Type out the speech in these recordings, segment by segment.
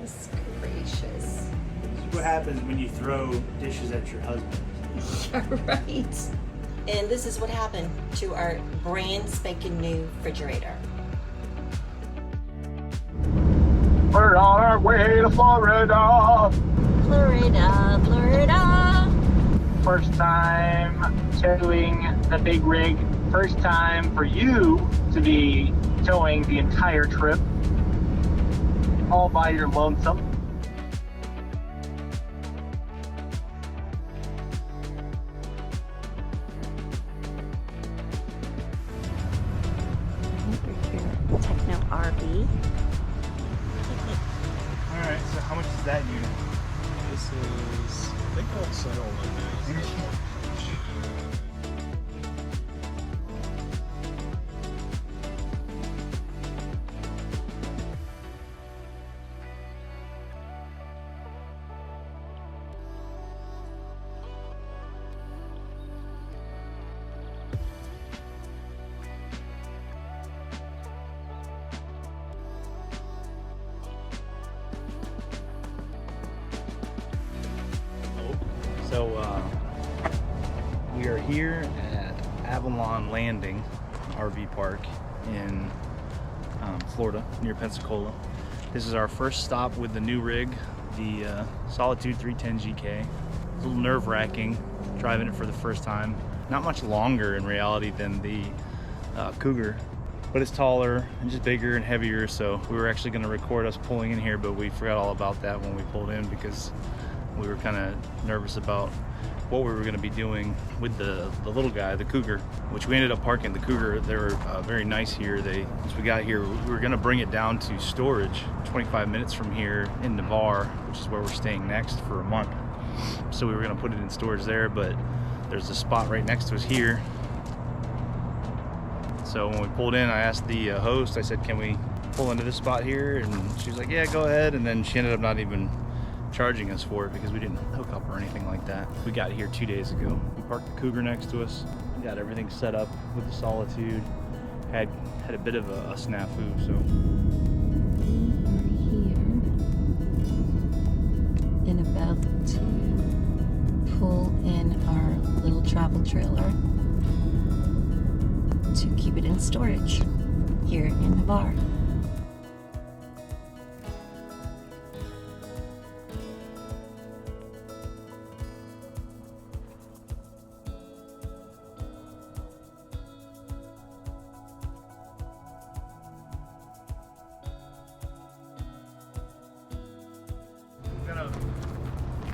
Goodness gracious. This is what happens when you throw dishes at your husband. You're right. And this is what happened to our brand spanking new refrigerator. We're on our way to Florida. Florida, Florida. First time towing the big rig. First time for you to be towing the entire trip. All by your lonesome. We're here at Techno RV. Alright, so how much is that unit? This is, I think I'll settle on this. So we are here at Avalon Landing RV Park in Florida, near Pensacola. This is our first stop with the new rig, the Solitude 310 GK. It's a little nerve-wracking driving it for the first time. Not much longer in reality than the Cougar, but it's taller and just bigger and heavier. So we were actually going to record us pulling in here, but we forgot all about that when we pulled in because we were kind of nervous about what we were going to be doing with the little guy, the Cougar, which we ended up parking the Cougar. They were very nice here. Once we got here, we were going to bring it down to storage 25 minutes from here in Navarre, which is where we're staying next for a month. So we were going to put it in storage there, but there's a spot right next to us here. So when we pulled in, I asked the host, I said, can we pull into this spot here? And she was like, yeah, go ahead. And then she ended up not even charging us for it because we didn't hook up or anything like that. We got here 2 days ago. We parked the Cougar next to us, got everything set up with the Solitude. Had a bit of a snafu, so. We're here and about to pull in our little travel trailer to keep it in storage here in Navarre.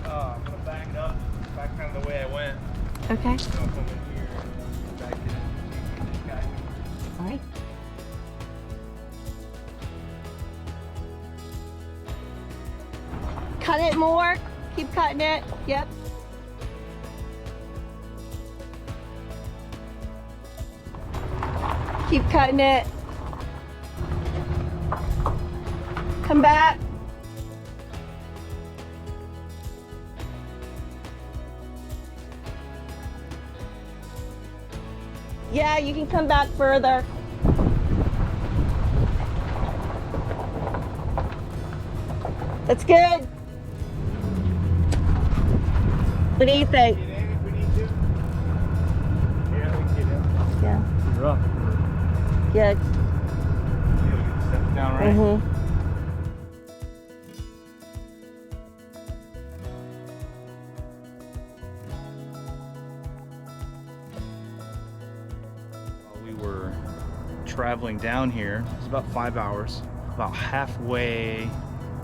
I'm gonna back it up, back kind of the way I went. Okay. I'll come in here and back in this guy. All right. Cut it more. Keep cutting it. Yep. Keep cutting it. Come back. Yeah, you can come back further. That's good. What do you think? Get in if we need to. Yeah, we can get in. Yeah. It's rough. Good. Yeah, we get the steps down right. Mm-hmm. We were traveling down here. It was about 5 hours. About halfway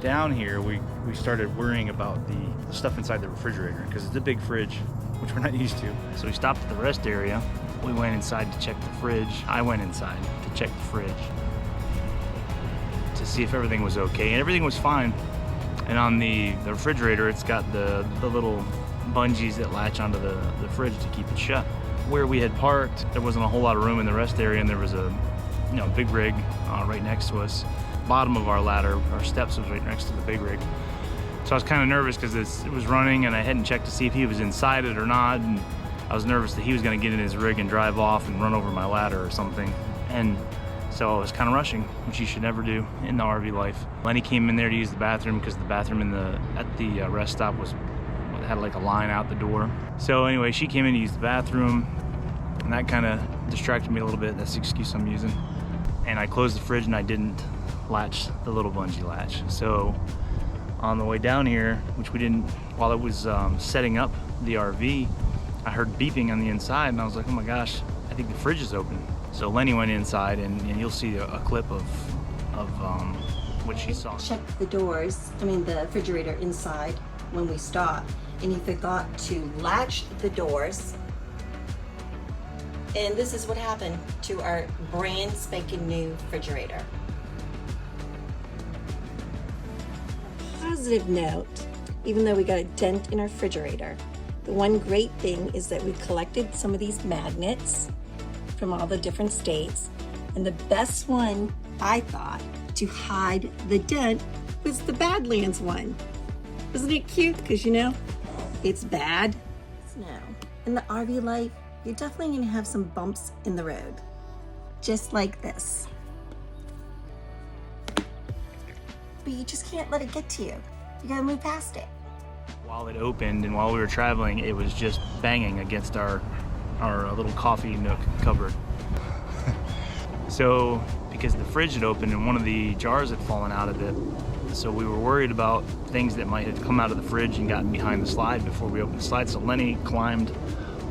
down here, we started worrying about the stuff inside the refrigerator because it's a big fridge, which we're not used to. So we stopped at the rest area. We went inside to check the fridge. I went inside to check the fridge to see if everything was okay, and everything was fine. And on the refrigerator, it's got the little bungees that latch onto the fridge to keep it shut. Where we had parked, there wasn't a whole lot of room in the rest area, and there was a big rig right next to us. Bottom of our ladder, our steps was right next to the big rig. So I was kind of nervous because it was running and I hadn't checked to see if he was inside it or not. And I was nervous that he was going to get in his rig and drive off and run over my ladder or something. And So I was kind of rushing, which you should never do in the RV life. Lenny came in there to use the bathroom because the bathroom at the rest stop had like a line out the door. So anyway, she came in to use the bathroom, and that kind of distracted me a little bit. That's the excuse I'm using. And I closed the fridge and I didn't latch the little bungee latch. So on the way down here, which we didn't, while it was setting up the RV, I heard beeping on the inside, and I was like, oh my gosh, I think the fridge is open. So Lenny went inside, and you'll see a clip of what she saw. Check the doors, the refrigerator inside when we stopped, and he forgot to latch the doors. And this is what happened to our brand spanking new refrigerator. Positive note, even though we got a dent in our refrigerator, the one great thing is that we collected some of these magnets from all the different states, and the best one, I thought, to hide the dent was the Badlands one. Isn't it cute? Because it's bad. Snow. In the RV life, you're definitely gonna have some bumps in the road, just like this. But you just can't let it get to you. You gotta move past it. While it opened and while we were traveling, it was just banging against our little coffee nook cupboard. So, because the fridge had opened and one of the jars had fallen out of it, so we were worried about things that might have come out of the fridge and gotten behind the slide before we opened the slide. So Lenny climbed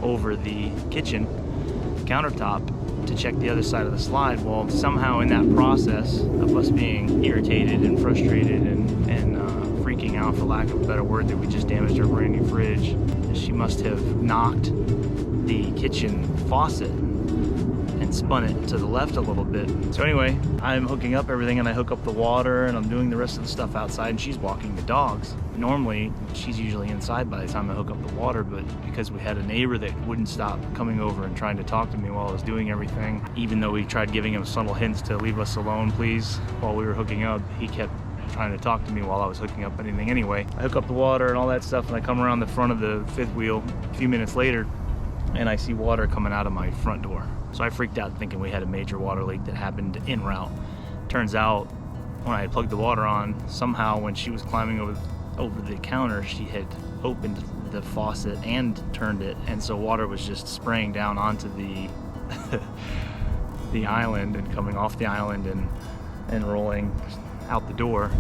over the kitchen countertop to check the other side of the slide. Well, somehow in that process of us being irritated and frustrated and freaking out, for lack of a better word, that we just damaged our brand new fridge, she must have knocked the kitchen faucet and spun it to the left a little bit. So anyway, I'm hooking up everything, and I hook up the water, and I'm doing the rest of the stuff outside, and she's walking the dogs. Normally, she's usually inside by the time I hook up the water, but because we had a neighbor that wouldn't stop coming over and trying to talk to me while I was doing everything, even though we tried giving him subtle hints to leave us alone, please, while we were hooking up, he kept trying to talk to me while I was hooking up anything. Anyway, I hook up the water and all that stuff, and I come around the front of the fifth wheel a few minutes later, and I see water coming out of my front door. So I freaked out thinking we had a major water leak that happened en route. Turns out, when I had plugged the water on, somehow when she was climbing over the counter, she had opened the faucet and turned it, and so water was just spraying down onto the the island and coming off the island and rolling out the door.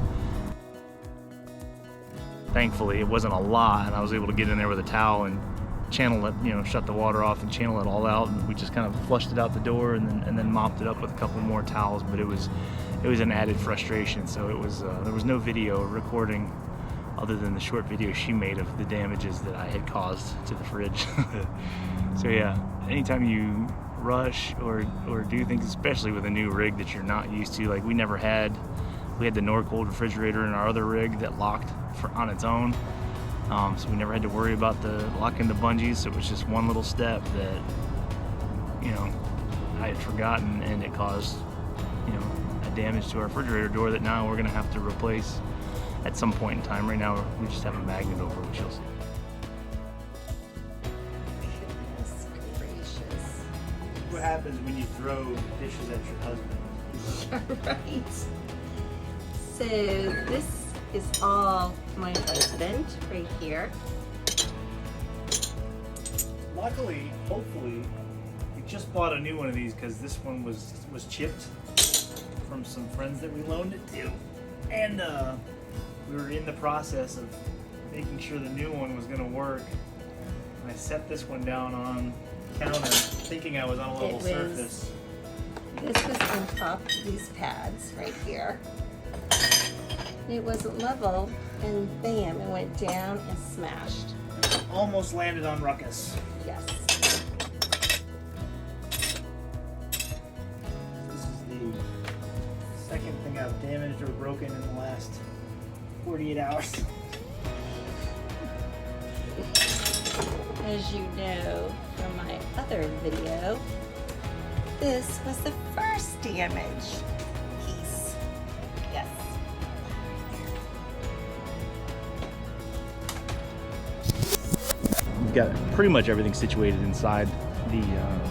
Thankfully, it wasn't a lot, and I was able to get in there with a towel and channel it, shut the water off and channel it all out, and we just kind of flushed it out the door and then mopped it up with a couple more towels. But it was an added frustration. So it was there was no video recording other than the short video she made of the damages that I had caused to the fridge. So yeah, anytime you rush or do things, especially with a new rig that you're not used to, like we had the Norcold refrigerator in our other rig that locked on its own. So we never had to worry about the locking the bungees. So it was just one little step that, I had forgotten, and it caused, a damage to our refrigerator door that now we're gonna have to replace at some point in time. Right now, we just have a magnet over, which you'll see. Goodness gracious. What happens when you throw dishes at your husband? Right. So this is all my husband right here. Luckily, hopefully, we just bought a new one of these because this one was chipped from some friends that we loaned it to, and we were in the process of making sure the new one was going to work. And I set this one down on the counter, thinking I was on a level surface. This was on top of these pads right here. It wasn't level, and bam, it went down and smashed. Almost landed on Ruckus. Yes. This is the second thing I've damaged or broken in the last 48 hours. As you know from my other video, this was the first damage piece. Yes. We've got pretty much everything situated inside the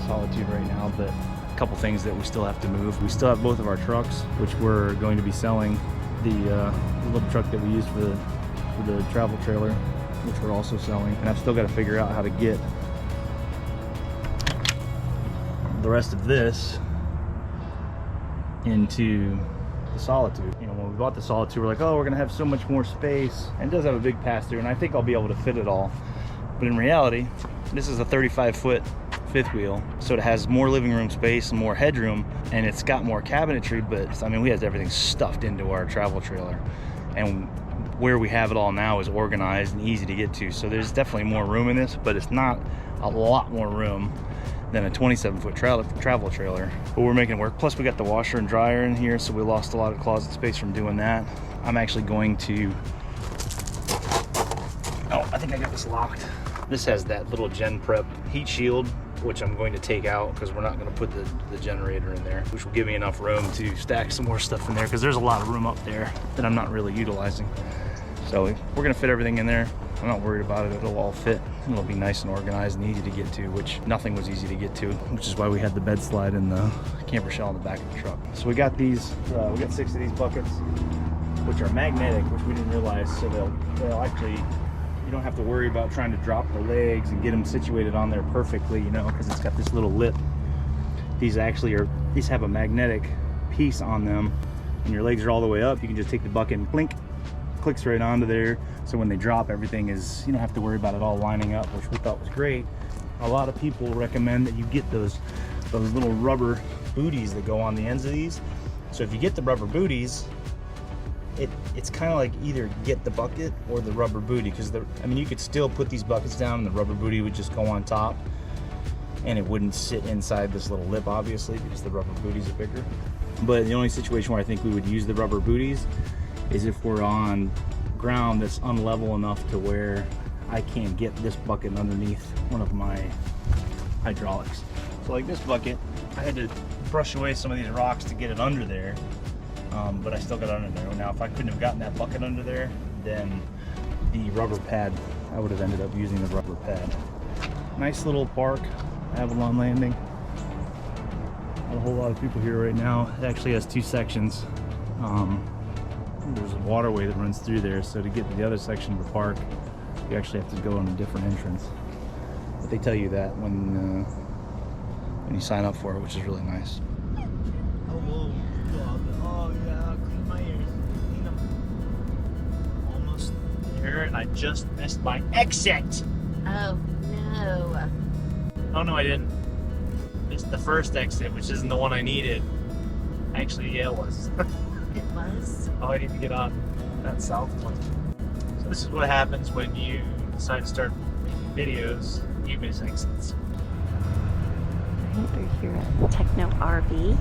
Solitude right now, but a couple things that we still have to move. We still have both of our trucks, which we're going to be selling. The little truck that we use for the travel trailer, which we're also selling. And I've still got to figure out how to get the rest of this into the Solitude. You know, when we bought the Solitude, we're like, oh, we're gonna have so much more space. And it does have a big pass-through, and I think I'll be able to fit it all. But in reality, this is a 35-foot fifth wheel, so it has more living room space and more headroom, and it's got more cabinetry, but I mean, we have everything stuffed into our travel trailer, and where we have it all now is organized and easy to get to. So there's definitely more room in this, but it's not a lot more room than a 27-foot travel trailer, but we're making it work. Plus we got the washer and dryer in here, so we lost a lot of closet space from doing that. I'm actually going to, oh, I think I got this locked. This has that little gen prep heat shield, which I'm going to take out because we're not going to put the generator in there, which will give me enough room to stack some more stuff in there, because there's a lot of room up there that I'm not really utilizing. So we're going to fit everything in there. I'm not worried about it. It'll all fit. It'll be nice and organized and easy to get to, which nothing was easy to get to, which is why we had the bed slide and the camper shell in the back of the truck. So we got these, we got 6 of these buckets, which are magnetic, which we didn't realize. So they'll actually, you don't have to worry about trying to drop the legs and get them situated on there perfectly, you know, because it's got this little lip. These have a magnetic piece on them, and your legs are all the way up. You can just take the bucket and blink, clicks right onto there. So when they drop, everything is, you don't have to worry about it all lining up, which we thought was great. A lot of people recommend that you get those little rubber booties that go on the ends of these. So if you get the rubber booties, it's kind of like either get the bucket or the rubber booty, because I mean, you could still put these buckets down and the rubber booty would just go on top, and it wouldn't sit inside this little lip, obviously, because the rubber booties are bigger. But the only situation where I think we would use the rubber booties is if we're on ground that's unlevel enough to where I can't get this bucket underneath one of my hydraulics. So like this bucket, I had to brush away some of these rocks to get it under there, but I still got it under there. Now if I couldn't have gotten that bucket under there, then the rubber pad, I would have ended up using the rubber pad. Nice little park, Avalon Landing. Not a whole lot of people here right now. It actually has 2 sections. There's a waterway that runs through there, so to get to the other section of the park, you actually have to go on a different entrance. But they tell you that when you sign up for it, which is really nice. Hello, oh yeah, clean my ears. Clean them. Almost there, and I just missed my exit. Oh no. Oh no, I didn't. It's the first exit, which isn't the one I needed. Actually, yeah, it was. It was? Oh, I need to get on that south one. So this is what happens when you decide to start making videos. You miss exits. Right, we're here at Techno RV.